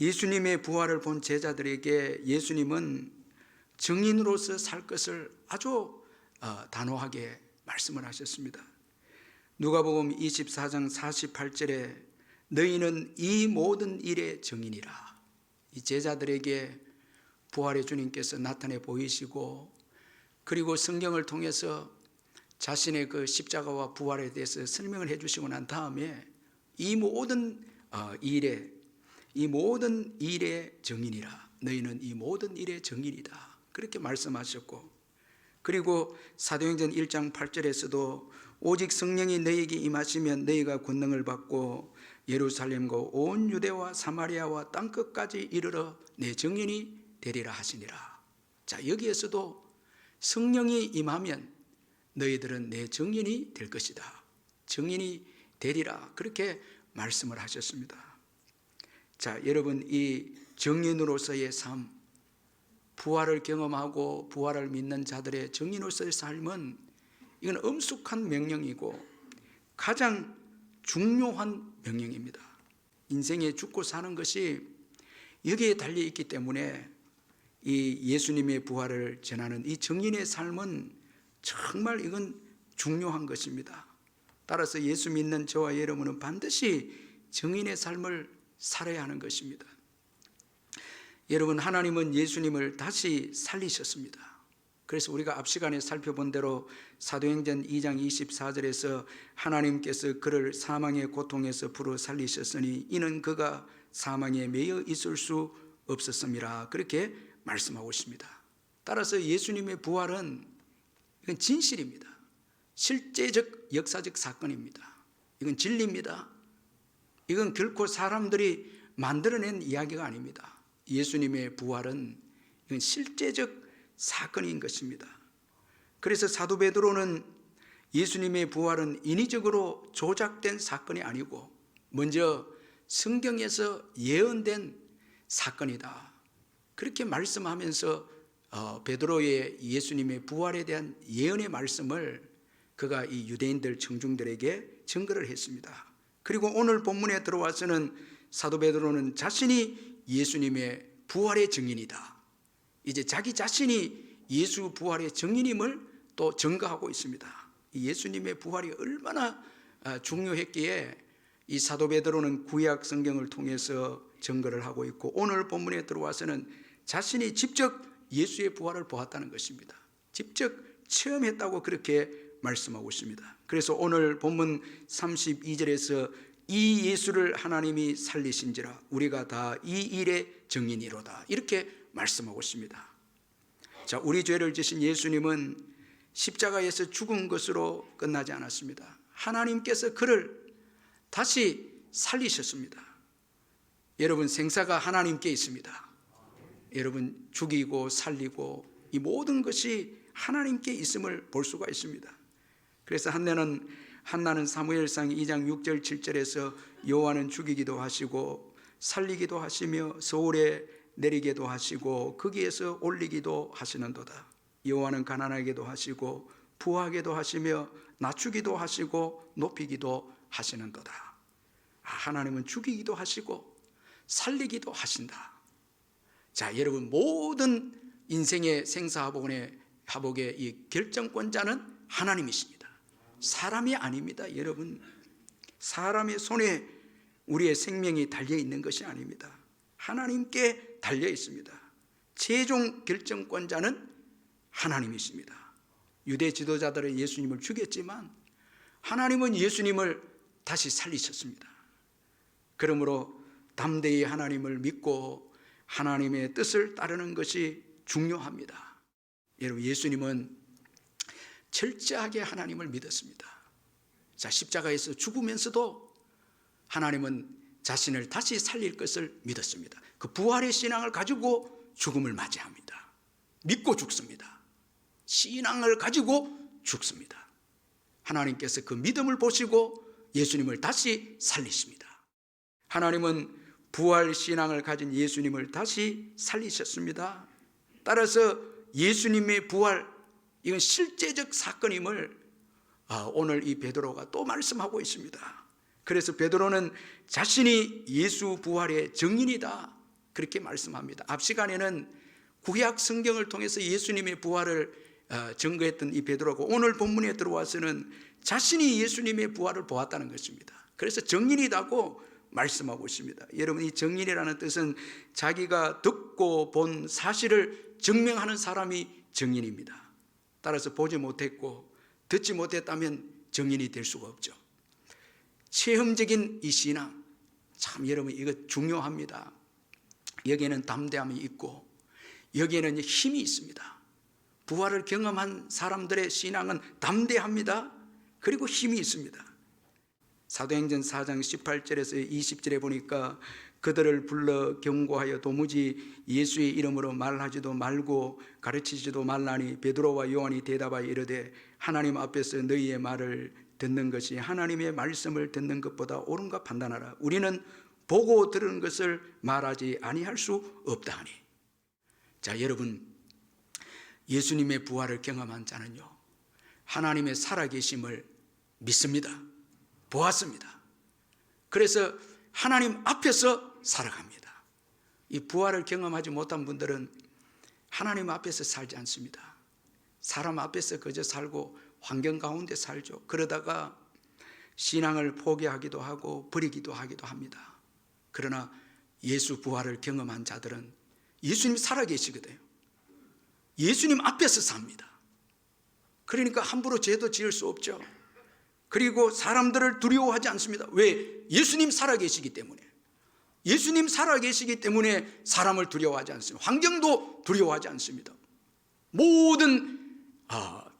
예수님의 부활을 본 제자들에게 예수님은 증인으로서 살 것을 아주 단호하게 말씀을 하셨습니다. 누가복음 24장 48절에 너희는 이 모든 일의 증인이라. 이 제자들에게 부활의 주님께서 나타내 보이시고, 그리고 성경을 통해서 자신의 그 십자가와 부활에 대해서 설명을 해주시고 난 다음에 이 모든 일의 증인이라. 너희는 이 모든 일의 증인이다. 그렇게 말씀하셨고, 그리고 사도행전 1장 8절에서도 오직 성령이 너희에게 임하시면 너희가 권능을 받고 예루살렘과 온 유대와 사마리아와 땅끝까지 이르러 내 증인이 되리라 하시니라. 자, 여기에서도 성령이 임하면 너희들은 내 증인이 될 것이다. 증인이 되리라. 그렇게 말씀을 하셨습니다. 자, 여러분, 이 증인으로서의 삶, 부활을 경험하고 부활을 믿는 자들의 증인으로서의 삶은 이건 엄숙한 명령이고 가장 중요한 명령입니다. 인생에 죽고 사는 것이 여기에 달려있기 때문에 이 예수님의 부활을 전하는 이 증인의 삶은 정말 이건 중요한 것입니다. 따라서 예수 믿는 저와 여러분은 반드시 증인의 삶을 살아야 하는 것입니다. 여러분, 하나님은 예수님을 다시 살리셨습니다. 그래서 우리가 앞 시간에 살펴본 대로 사도행전 2장 24절에서 하나님께서 그를 사망의 고통에서 불어 살리셨으니 이는 그가 사망에 매여 있을 수 없었음이라. 그렇게 말씀하고 있습니다. 따라서 예수님의 부활은 이건 진실입니다. 실제적 역사적 사건입니다. 이건 진리입니다. 이건 결코 사람들이 만들어낸 이야기가 아닙니다. 예수님의 부활은 이건 실제적 사건인 것입니다. 그래서 사도 베드로는 예수님의 부활은 인위적으로 조작된 사건이 아니고 먼저 성경에서 예언된 사건이다. 그렇게 말씀하면서 베드로의 예수님의 부활에 대한 예언의 말씀을 그가 이 유대인들 청중들에게 증거를 했습니다. 그리고 오늘 본문에 들어와서는 사도 베드로는 자신이 예수님의 부활의 증인이다. 이제 자기 자신이 예수 부활의 증인임을 또 증거하고 있습니다. 예수님의 부활이 얼마나 중요했기에 이 사도 베드로는 구약 성경을 통해서 증거를 하고 있고, 오늘 본문에 들어와서는 자신이 직접 예수의 부활을 보았다는 것입니다. 직접 체험했다고 그렇게 말씀하고 있습니다. 그래서 오늘 본문 32절에서 이 예수를 하나님이 살리신지라 우리가 다 이 일의 증인이로다. 이렇게 말씀하고 있습니다. 자, 우리 죄를 지신 예수님은 십자가에서 죽은 것으로 끝나지 않았습니다. 하나님께서 그를 다시 살리셨습니다. 여러분, 생사가 하나님께 있습니다. 여러분, 죽이고 살리고 이 모든 것이 하나님께 있음을 볼 수가 있습니다. 그래서 한나는 사무엘상 2장 6절 7절에서 여호와는 죽이기도 하시고 살리기도 하시며 서울에 내리게도 하시고 거기에서 올리기도 하시는도다. 여호와는 가난하게도 하시고 부하게도 하시며 낮추기도 하시고 높이기도 하시는도다. 하나님은 죽이기도 하시고 살리기도 하신다. 자, 여러분, 모든 인생의 생사화복의 이 결정권자는 하나님이십니다. 사람이 아닙니다. 여러분, 사람의 손에 우리의 생명이 달려 있는 것이 아닙니다. 하나님께 달려 있습니다. 최종 결정권자는 하나님이십니다. 유대 지도자들은 예수님을 죽였지만 하나님은 예수님을 다시 살리셨습니다. 그러므로 담대히 하나님을 믿고 하나님의 뜻을 따르는 것이 중요합니다. 여러분, 예수님은 철저하게 하나님을 믿었습니다. 자, 십자가에서 죽으면서도 하나님은 자신을 다시 살릴 것을 믿었습니다. 그 부활의 신앙을 가지고 죽음을 맞이합니다. 믿고 죽습니다. 신앙을 가지고 죽습니다. 하나님께서 그 믿음을 보시고 예수님을 다시 살리십니다. 하나님은 부활 신앙을 가진 예수님을 다시 살리셨습니다. 따라서 예수님의 부활, 이건 실제적 사건임을 오늘 이 베드로가 또 말씀하고 있습니다. 그래서 베드로는 자신이 예수 부활의 증인이다. 그렇게 말씀합니다. 앞 시간에는 구약 성경을 통해서 예수님의 부활을 증거했던 이 베드로가 오늘 본문에 들어와서는 자신이 예수님의 부활을 보았다는 것입니다. 그래서 증인이라고 말씀하고 있습니다. 여러분, 이 증인이라는 뜻은 자기가 듣고 본 사실을 증명하는 사람이 증인입니다. 따라서 보지 못했고 듣지 못했다면 증인이 될 수가 없죠. 체험적인 이 신앙, 참 여러분 이거 중요합니다. 여기에는 담대함이 있고 여기에는 힘이 있습니다. 부활을 경험한 사람들의 신앙은 담대합니다. 그리고 힘이 있습니다. 사도행전 4장 18절에서 20절에 보니까 그들을 불러 경고하여 도무지 예수의 이름으로 말하지도 말고 가르치지도 말라니 베드로와 요한이 대답하여 이르되 하나님 앞에서 너희의 말을 듣는 것이 하나님의 말씀을 듣는 것보다 옳은가 판단하라. 우리는 보고 들은 것을 말하지 아니할 수 없다 하니. 자, 여러분, 예수님의 부활을 경험한 자는요, 하나님의 살아계심을 믿습니다. 보았습니다. 그래서 하나님 앞에서 살아갑니다. 이 부활을 경험하지 못한 분들은 하나님 앞에서 살지 않습니다. 사람 앞에서 그저 살고 환경 가운데 살죠. 그러다가 신앙을 포기하기도 하고 버리기도 하기도 합니다. 그러나 예수 부활을 경험한 자들은 예수님 살아계시거든요. 예수님 앞에서 삽니다. 그러니까 함부로 죄도 지을 수 없죠. 그리고 사람들을 두려워하지 않습니다. 왜? 예수님 살아계시기 때문에. 예수님 살아계시기 때문에 사람을 두려워하지 않습니다. 환경도 두려워하지 않습니다. 모든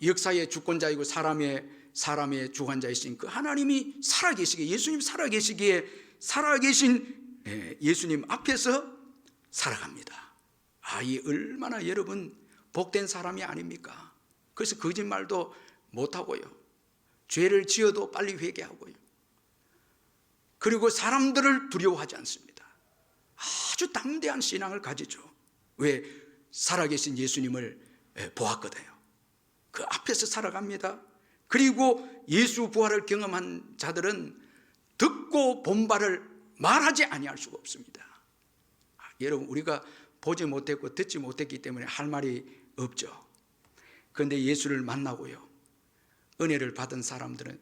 역사의 주권자이고 사람의 주관자이신 그 하나님이 살아계시기에, 예수님 살아계시기에 살아계신 예수님 앞에서 살아갑니다. 이 얼마나 여러분 복된 사람이 아닙니까? 그래서 거짓말도 못하고요, 죄를 지어도 빨리 회개하고요, 그리고 사람들을 두려워하지 않습니다. 아주 담대한 신앙을 가지죠. 왜? 살아계신 예수님을 보았거든요. 그 앞에서 살아갑니다. 그리고 예수 부활을 경험한 자들은 듣고 본 바를 말하지 아니할 수가 없습니다. 여러분, 우리가 보지 못했고 듣지 못했기 때문에 할 말이 없죠. 그런데 예수를 만나고요, 은혜를 받은 사람들은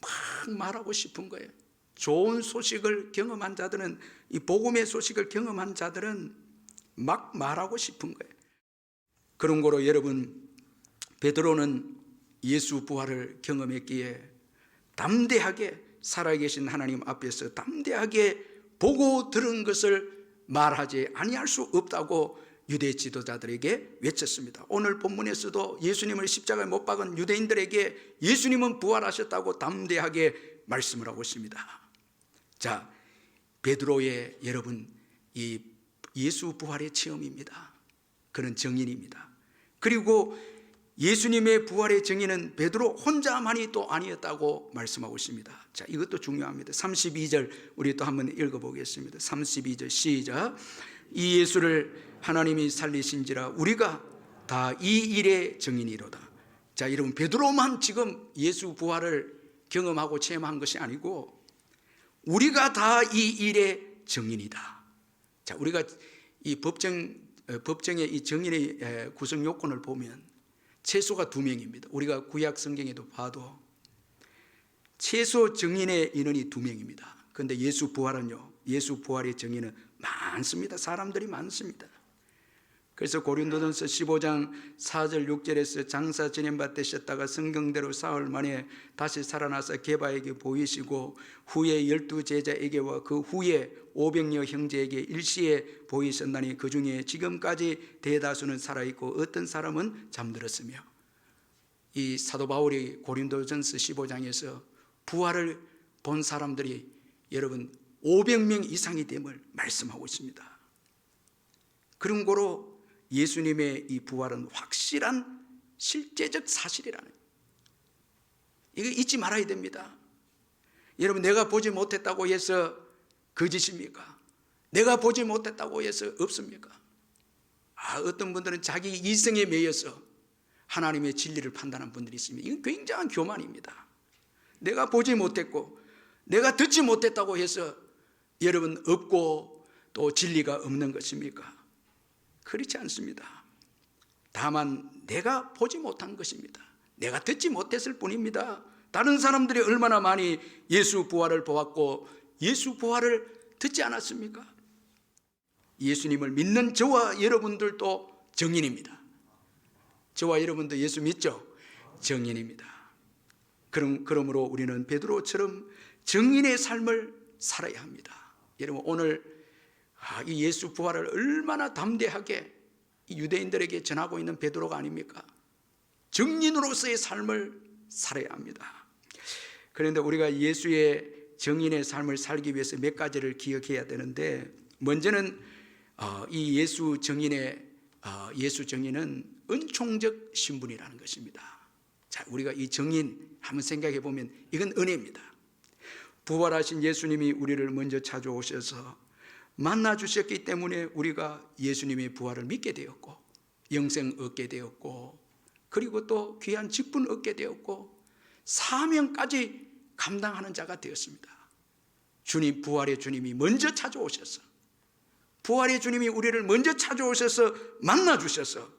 막 말하고 싶은 거예요. 좋은 소식을 경험한 자들은, 이 복음의 소식을 경험한 자들은 막 말하고 싶은 거예요. 그런 거로 여러분, 베드로는 예수 부활을 경험했기에 담대하게 살아계신 하나님 앞에서 담대하게 보고 들은 것을 말하지 아니할 수 없다고 유대 지도자들에게 외쳤습니다. 오늘 본문에서도 예수님을 십자가에 못 박은 유대인들에게 예수님은 부활하셨다고 담대하게 말씀을 하고 있습니다. 자, 베드로의 여러분, 이 예수 부활의 체험입니다. 그는 증인입니다. 그리고 예수님의 부활의 증인은 베드로 혼자만이 또 아니었다고 말씀하고 있습니다. 자, 이것도 중요합니다. 32절 우리 또 한번 읽어보겠습니다. 32절 시작. 이 예수를 하나님이 살리신지라 우리가 다 이 일의 증인이로다. 자, 여러분, 베드로만 지금 예수 부활을 경험하고 체험한 것이 아니고 우리가 다 이 일의 증인이다. 자, 우리가 이 법정의 이 증인의 구성 요건을 보면 최소가 2명입니다. 우리가 구약 성경에도 봐도 최소 증인의 인원이 2명입니다. 그런데 예수 부활은요, 예수 부활의 증인은 많습니다. 사람들이 많습니다. 그래서 고린도전서 15장 4절 6절에서 장사 지냄바 되셨다가 성경대로 사흘 만에 다시 살아나서 게바에게 보이시고 후에 12제자에게와 그 후에 500여 형제에게 일시에 보이셨나니 그 중에 지금까지 대다수는 살아있고 어떤 사람은 잠들었으며. 이 사도 바울이 고린도전서 15장에서 부활을 본 사람들이 여러분 500명 이상이 됨을 말씀하고 있습니다. 그런 거로 예수님의 이 부활은 확실한 실제적 사실이라는, 이거 잊지 말아야 됩니다. 여러분, 내가 보지 못했다고 해서 거짓입니까? 내가 보지 못했다고 해서 없습니까? 어떤 분들은 자기 이성에 매여서 하나님의 진리를 판단하는 분들이 있습니다. 이건 굉장한 교만입니다. 내가 보지 못했고 내가 듣지 못했다고 해서 여러분 없고 또 진리가 없는 것입니까? 그렇지 않습니다. 다만 내가 보지 못한 것입니다. 내가 듣지 못했을 뿐입니다. 다른 사람들이 얼마나 많이 예수 부활을 보았고 예수 부활을 듣지 않았습니까? 예수님을 믿는 저와 여러분들도 증인입니다. 저와 여러분도 예수 믿죠? 증인입니다. 그러므로 우리는 베드로처럼 증인의 삶을 살아야 합니다. 여러분, 오늘 이 예수 부활을 얼마나 담대하게 유대인들에게 전하고 있는 베드로가 아닙니까? 증인으로서의 삶을 살아야 합니다. 그런데 우리가 예수의 증인의 삶을 살기 위해서 몇 가지를 기억해야 되는데, 먼저는 이 예수 증인은 은총적 신분이라는 것입니다. 자, 우리가 이 증인 한번 생각해 보면 이건 은혜입니다. 부활하신 예수님이 우리를 먼저 찾아오셔서 만나 주셨기 때문에 우리가 예수님의 부활을 믿게 되었고 영생 얻게 되었고, 그리고 또 귀한 직분 얻게 되었고 사명까지 감당하는 자가 되었습니다. 주님, 부활의 주님이 먼저 찾아오셔서, 부활의 주님이 우리를 먼저 찾아오셔서 만나 주셔서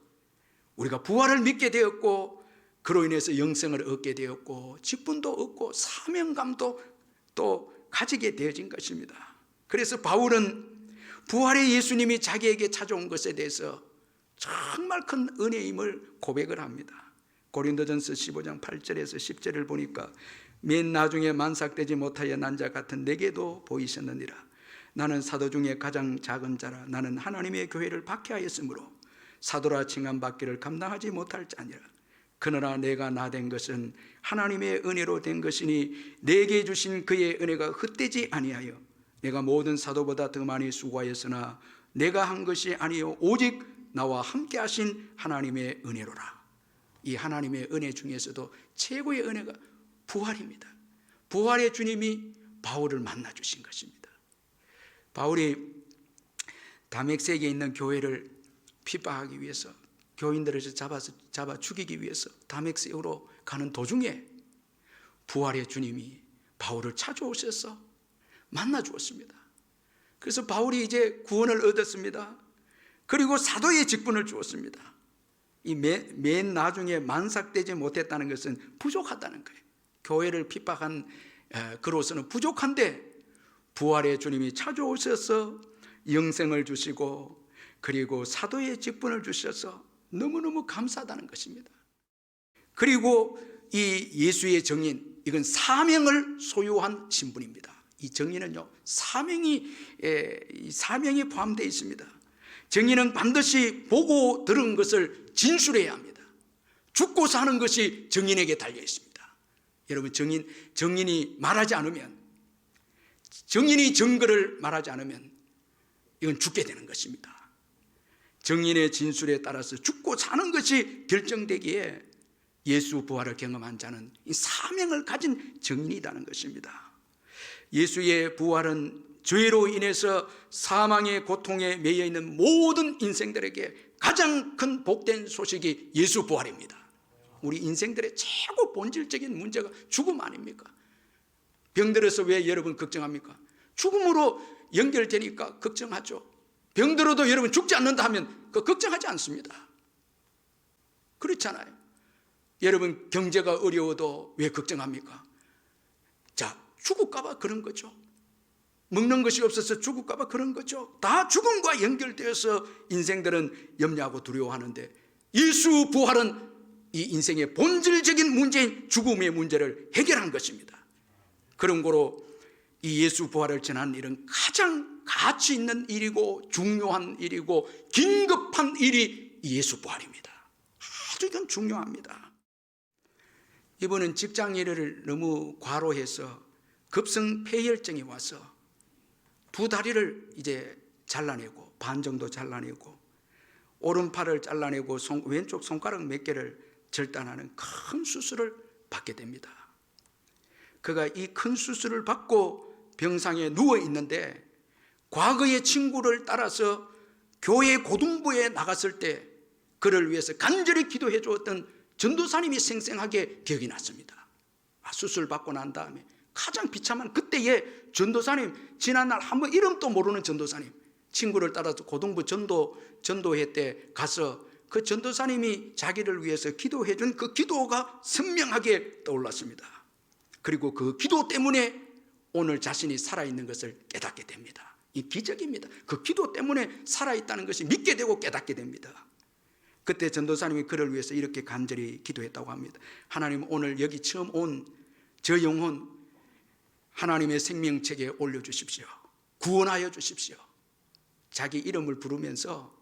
우리가 부활을 믿게 되었고, 그로 인해서 영생을 얻게 되었고 직분도 얻고 사명감도 또 가지게 되어진 것입니다. 그래서 바울은 부활의 예수님이 자기에게 찾아온 것에 대해서 정말 큰 은혜임을 고백을 합니다. 고린도전서 15장 8절에서 10절을 보니까 맨 나중에 만삭되지 못하여 난 자 같은 내게도 보이셨느니라. 나는 사도 중에 가장 작은 자라. 나는 하나님의 교회를 박해하였으므로 사도라 칭함 받기를 감당하지 못할 자니라. 그러나 내가 나 된 것은 하나님의 은혜로 된 것이니 내게 주신 그의 은혜가 헛되지 아니하여 내가 모든 사도보다 더 많이 수고하였으나 내가 한 것이 아니요 오직 나와 함께 하신 하나님의 은혜로라. 이 하나님의 은혜 중에서도 최고의 은혜가 부활입니다. 부활의 주님이 바울을 만나 주신 것입니다. 바울이 다메섹에 있는 교회를 핍박하기 위해서, 교인들을 잡아 죽이기 위해서 다메섹으로 가는 도중에 부활의 주님이 바울을 찾아오셔서 만나 주었습니다. 그래서 바울이 이제 구원을 얻었습니다. 그리고 사도의 직분을 주었습니다. 이 맨 나중에 만삭되지 못했다는 것은 부족하다는 거예요. 교회를 핍박한 그로서는 부족한데 부활의 주님이 찾아오셔서 영생을 주시고 그리고 사도의 직분을 주셔서 너무너무 감사하다는 것입니다. 그리고 이 예수의 증인, 이건 사명을 소유한 신분입니다. 이 증인은요, 사명이 포함되어 있습니다. 증인은 반드시 보고 들은 것을 진술해야 합니다. 죽고 사는 것이 증인에게 달려 있습니다. 여러분, 증인이 말하지 않으면, 증인이 증거를 말하지 않으면 이건 죽게 되는 것입니다. 증인의 진술에 따라서 죽고 사는 것이 결정되기에 예수 부활을 경험한 자는 이 사명을 가진 증인이라는 것입니다. 예수의 부활은 죄로 인해서 사망의 고통에 매여 있는 모든 인생들에게 가장 큰 복된 소식이 예수 부활입니다. 우리 인생들의 최고 본질적인 문제가 죽음 아닙니까? 병들어서 왜 여러분 걱정합니까? 죽음으로 연결되니까 걱정하죠. 병들어도 여러분 죽지 않는다 하면 걱정하지 않습니다. 그렇잖아요. 여러분 경제가 어려워도 왜 걱정합니까? 자, 죽을까 봐 그런 거죠. 먹는 것이 없어서 죽을까 봐 그런 거죠. 다 죽음과 연결되어서 인생들은 염려하고 두려워하는데 예수 부활은 이 인생의 본질적인 문제인 죽음의 문제를 해결한 것입니다. 그런 거로 이 예수 부활을 전하는 일은 가장 가치 있는 일이고 중요한 일이고 긴급한 일이 예수 부활입니다. 아주 이건 중요합니다. 이번은 직장 일을 너무 과로해서 급성 폐혈증이 와서 두 다리를 이제 잘라내고 반 정도 잘라내고 오른팔을 잘라내고 왼쪽 손가락 몇 개를 절단하는 큰 수술을 받게 됩니다. 그가 이 큰 수술을 받고 병상에 누워 있는데 과거의 친구를 따라서 교회 고등부에 나갔을 때 그를 위해서 간절히 기도해 주었던 전도사님이 생생하게 기억이 났습니다. 수술 받고 난 다음에 가장 비참한 그때의 전도사님, 지난날 한번 이름도 모르는 전도사님, 친구를 따라서 고등부 전도회 때 가서 그 전도사님이 자기를 위해서 기도해 준 그 기도가 선명하게 떠올랐습니다. 그리고 그 기도 때문에 오늘 자신이 살아있는 것을 깨닫게 됩니다. 이 기적입니다. 그 기도 때문에 살아있다는 것이 믿게 되고 깨닫게 됩니다. 그때 전도사님이 그를 위해서 이렇게 간절히 기도했다고 합니다. 하나님, 오늘 여기 처음 온 저 영혼 하나님의 생명책에 올려주십시오. 구원하여 주십시오. 자기 이름을 부르면서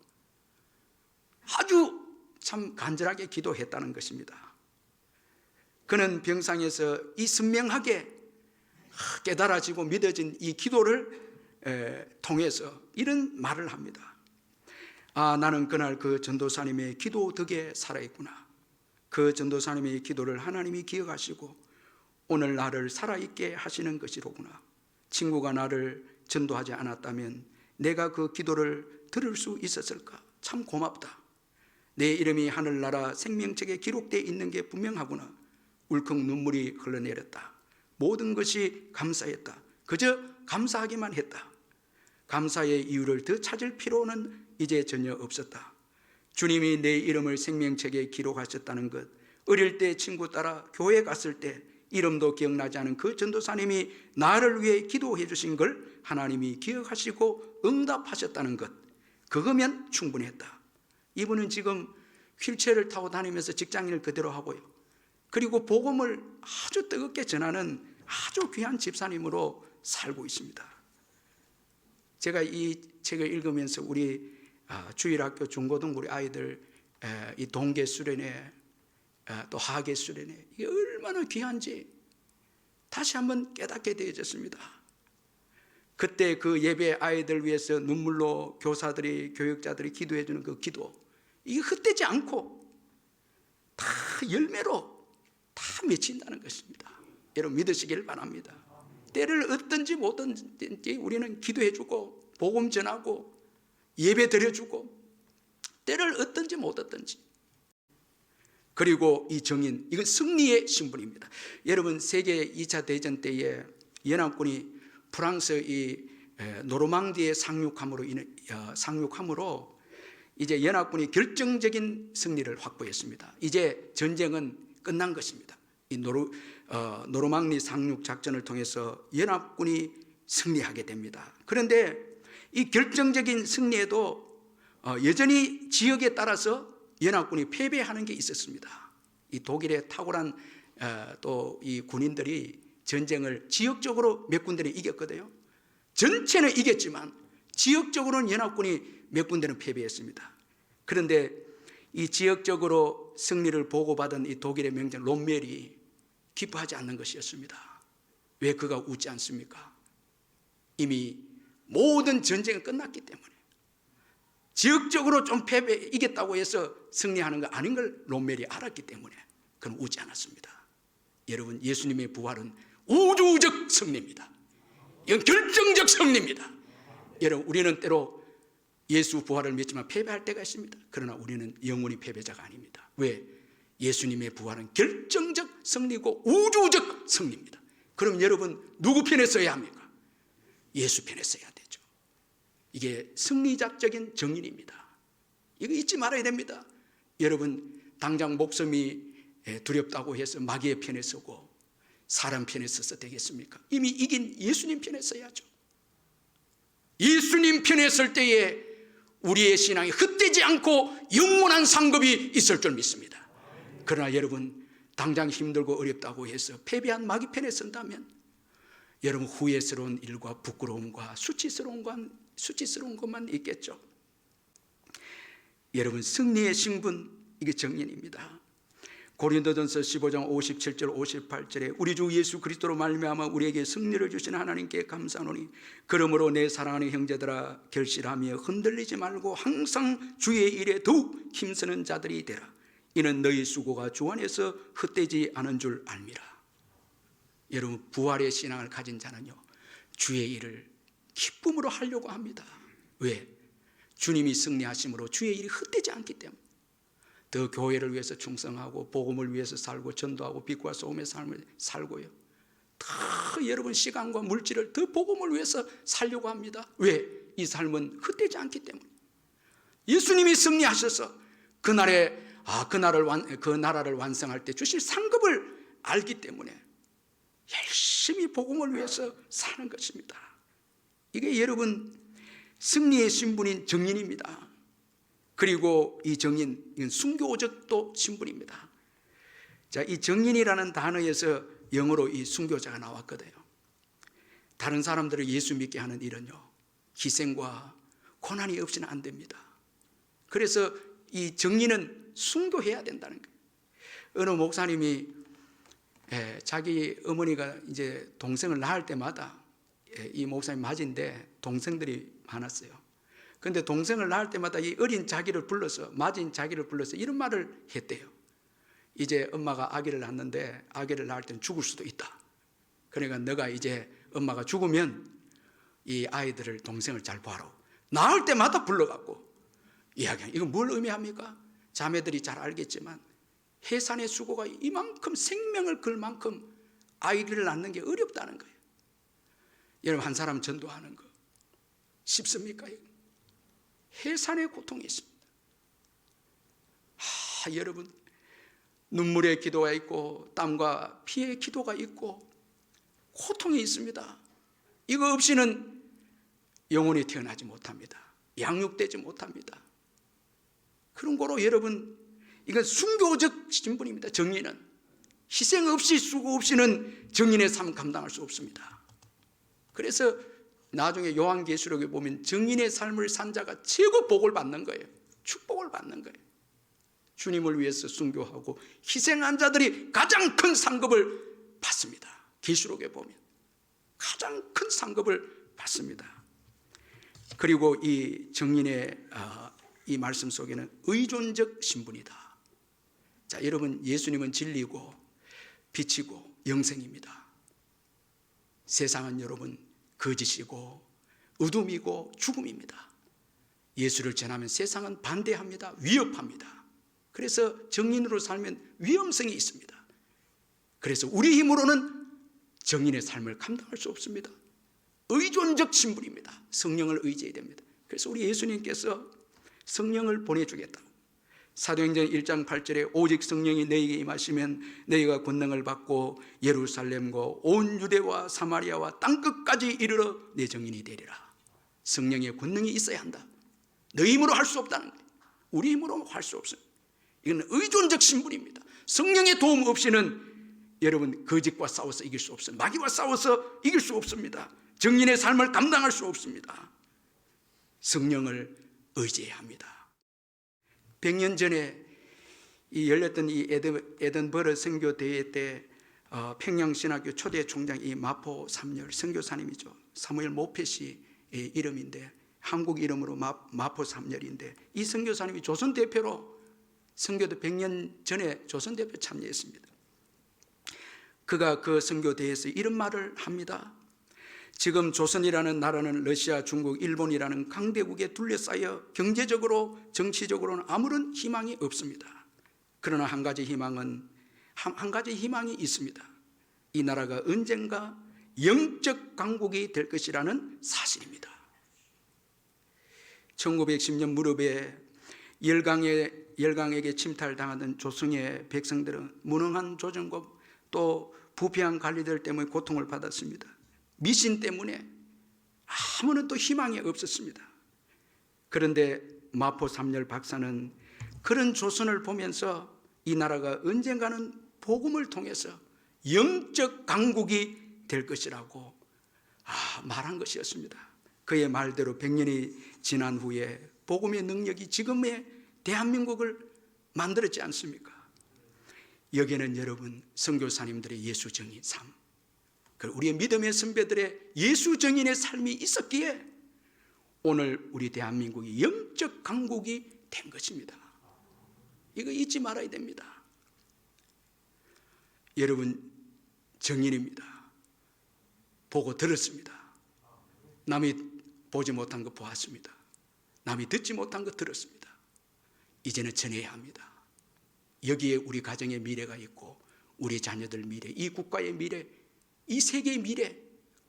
아주 참 간절하게 기도했다는 것입니다. 그는 병상에서 이 선명하게 깨달아지고 믿어진 이 기도를 통해서 이런 말을 합니다. 아, 나는 그날 그 전도사님의 기도 덕에 살아있구나. 그 전도사님의 기도를 하나님이 기억하시고 오늘 나를 살아있게 하시는 것이로구나. 친구가 나를 전도하지 않았다면 내가 그 기도를 들을 수 있었을까? 참 고맙다. 내 이름이 하늘나라 생명책에 기록되어 있는 게 분명하구나. 울컥 눈물이 흘러내렸다. 모든 것이 감사했다. 그저 감사하기만 했다. 감사의 이유를 더 찾을 필요는 이제 전혀 없었다. 주님이 내 이름을 생명책에 기록하셨다는 것, 어릴 때 친구 따라 교회 갔을 때 이름도 기억나지 않은 그 전도사님이 나를 위해 기도해 주신 걸 하나님이 기억하시고 응답하셨다는 것, 그거면 충분했다. 이분은 지금 휠체어를 타고 다니면서 직장인을 그대로 하고요, 그리고 복음을 아주 뜨겁게 전하는 아주 귀한 집사님으로 살고 있습니다. 제가 이 책을 읽으면서 우리 주일학교 중고등부 우리 아이들 이 동계 수련회 또 하계 수련회, 이게 얼마나 귀한지 다시 한번 깨닫게 되어졌습니다. 그때 그 예배 아이들 위해서 눈물로 교사들이 교육자들이 기도해 주는 그 기도, 이게 헛되지 않고 다 열매로 다 맺힌다는 것입니다. 여러분 믿으시길 바랍니다. 때를 얻든지 못든지 우리는 기도해 주고 복음 전하고 예배 드려주고, 때를 얻든지 못 얻든지. 그리고 이 정인, 이건 승리의 신분입니다. 여러분 세계 2차 대전 때에 연합군이 프랑스 이 노르망디에 상륙함으로 이제 연합군이 결정적인 승리를 확보했습니다. 이제 전쟁은 끝난 것입니다. 이 노르망디 상륙 작전을 통해서 연합군이 승리하게 됩니다. 그런데 이 결정적인 승리에도 여전히 지역에 따라서 연합군이 패배하는 게 있었습니다. 이 독일의 탁월한 또 이 군인들이 전쟁을 지역적으로 몇 군데는 이겼거든요. 전체는 이겼지만 지역적으로는 연합군이 몇 군데는 패배했습니다. 그런데 이 지역적으로 승리를 보고받은 이 독일의 명장 롬멜이 기뻐하지 않는 것이었습니다. 왜 그가 웃지 않습니까? 이미 모든 전쟁은 끝났기 때문에, 지역적으로 좀 이겼다고 해서 승리하는 거 아닌 걸 롬멜이 알았기 때문에 그는 웃지 않았습니다. 여러분, 예수님의 부활은 우주적 승리입니다. 이건 결정적 승리입니다. 여러분, 우리는 때로 예수 부활을 믿지만 패배할 때가 있습니다. 그러나 우리는 영원히 패배자가 아닙니다. 왜? 예수님의 부활은 결정적 승리고 우주적 승리입니다. 그럼 여러분 누구 편에 서야 합니까? 예수 편에 서야 되죠. 이게 승리작적인 정인입니다. 이거 잊지 말아야 됩니다. 여러분, 당장 목숨이 두렵다고 해서 마귀의 편에 서고 사람 편에 서서 되겠습니까? 이미 이긴 예수님 편에 서야죠. 예수님 편에 설 때에 우리의 신앙이 헛되지 않고 영원한 상급이 있을 줄 믿습니다. 그러나 여러분, 당장 힘들고 어렵다고 해서 패배한 마귀 편에 선다면 여러분 후회스러운 일과 부끄러움과 수치스러운 것만 있겠죠. 여러분, 승리의 신분, 이게 정인입니다. 고린도전서 15장 57절 58절에 우리 주 예수 그리스도로 말미암아 우리에게 승리를 주신 하나님께 감사하노니 그러므로 내 사랑하는 형제들아 결실하며 흔들리지 말고 항상 주의 일에 더욱 힘쓰는 자들이 되라. 이는 너희 수고가 주 안에서 헛되지 않은 줄 알미라. 여러분, 부활의 신앙을 가진 자는요, 주의 일을 기쁨으로 하려고 합니다. 왜? 주님이 승리하심으로 주의 일이 헛되지 않기 때문에. 더 교회를 위해서 충성하고 복음을 위해서 살고 전도하고 빛과 소금의 삶을 살고요, 더 여러분 시간과 물질을 더 복음을 위해서 살려고 합니다. 왜? 이 삶은 헛되지 않기 때문에 예수님이 승리하셔서 그 나라를 완성할 때 주실 상급을 알기 때문에 열심히 복음을 위해서 사는 것입니다. 이게 여러분 승리의 신분인 정인입니다. 그리고 이 정인, 이건 순교적도 신분입니다. 자, 이 정인이라는 단어에서 영어로 이 순교자가 나왔거든요. 다른 사람들을 예수 믿게 하는 일은요, 희생과 고난이 없이는 안 됩니다. 그래서 이 정인은 순교해야 된다는 거예요. 어느 목사님이 자기 어머니가 이제 동생을 낳을 때마다 이 목사님 맞인데 동생들이 많았어요. 그런데 동생을 낳을 때마다 이 어린 자기를 불러서, 맞은 자기를 불러서 이런 말을 했대요. 이제 엄마가 아기를 낳는데 아기를 낳을 때는 죽을 수도 있다. 그러니까 너가 이제 엄마가 죽으면 이 아이들을, 동생을 잘 봐라. 낳을 때마다 불러갖고 이야기하는, 이건 뭘 의미합니까? 자매들이 잘 알겠지만 해산의 수고가 이만큼 생명을 걸 만큼 아이를 낳는 게 어렵다는 거예요. 여러분, 한 사람 전도하는 거 쉽습니까? 해산의 고통이 있습니다. 여러분, 눈물의 기도가 있고 땀과 피의 기도가 있고 고통이 있습니다. 이거 없이는 영혼이 태어나지 못합니다. 양육되지 못합니다. 그런 거로 여러분, 이건 순교적 신분입니다. 정인은 희생 없이, 수고 없이는 정인의 삶 감당할 수 없습니다. 그래서 나중에 요한계시록에 보면 정인의 삶을 산 자가 최고 복을 받는 거예요. 축복을 받는 거예요. 주님을 위해서 순교하고 희생한 자들이 가장 큰 상급을 받습니다. 계시록에 보면 가장 큰 상급을 받습니다. 그리고 이 정인의 이 말씀 속에는 의존적 신분이다. 자, 여러분, 예수님은 진리고 빛이고 영생입니다. 세상은 여러분 거짓이고 어둠이고 죽음입니다. 예수를 전하면 세상은 반대합니다. 위협합니다. 그래서 정인으로 살면 위험성이 있습니다. 그래서 우리 힘으로는 정인의 삶을 감당할 수 없습니다. 의존적 신분입니다. 성령을 의지해야 됩니다. 그래서 우리 예수님께서 성령을 보내주겠다고, 사도행전 1장 8절에 오직 성령이 너희에게 임하시면 너희가 권능을 받고 예루살렘과 온 유대와 사마리아와 땅끝까지 이르러 내 정인이 되리라. 성령의 권능이 있어야 한다. 너희 힘으로 할 수 없다는 거예요. 우리 힘으로 할 수 없습니다. 이건 의존적 신분입니다. 성령의 도움 없이는 여러분 거짓과 싸워서 이길 수 없습니다. 마귀와 싸워서 이길 수 없습니다. 정인의 삶을 감당할 수 없습니다. 성령을 의지해야 합니다. 100년 전에 열렸던 이 에든버러 선교 대회 때 평양신학교 초대 총장 이 마포 삼열 선교사님이죠. 사무엘 모페시 이름인데 한국 이름으로 마포 삼열인데, 이 선교사님이 조선 대표로 선교도 100년 전에 조선 대표 참여했습니다. 그가 그 선교 대회에서 이런 말을 합니다. 지금 조선이라는 나라는 러시아, 중국, 일본이라는 강대국에 둘러싸여 경제적으로, 정치적으로는 아무런 희망이 없습니다. 그러나 한 가지 희망이 있습니다. 이 나라가 언젠가 영적 강국이 될 것이라는 사실입니다. 1910년 무렵에 열강에게 침탈당하던 조선의 백성들은 무능한 조정과 또 부패한 관리들 때문에 고통을 받았습니다. 미신 때문에 아무런 또 희망이 없었습니다. 그런데 마포 삼열 박사는 그런 조선을 보면서 이 나라가 언젠가는 복음을 통해서 영적 강국이 될 것이라고 말한 것이었습니다. 그의 말대로 100년이 지난 후에 복음의 능력이 지금의 대한민국을 만들었지 않습니까? 여기에는 여러분 선교사님들의 예수 정인 삶, 우리의 믿음의 선배들의 예수 정인의 삶이 있었기에 오늘 우리 대한민국이 영적 강국이 된 것입니다. 이거 잊지 말아야 됩니다. 여러분 정인입니다. 보고 들었습니다. 남이 보지 못한 거 보았습니다. 남이 듣지 못한 거 들었습니다. 이제는 전해야 합니다. 여기에 우리 가정의 미래가 있고 우리 자녀들 미래, 이 국가의 미래, 이 세계의 미래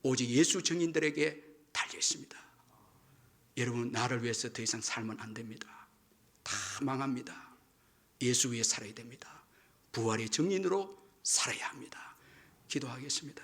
오직 예수 정인들에게 달려 있습니다. 여러분, 나를 위해서 더 이상 살면 안 됩니다. 다 망합니다. 예수 위에 살아야 됩니다. 부활의 증인으로 살아야 합니다. 기도하겠습니다.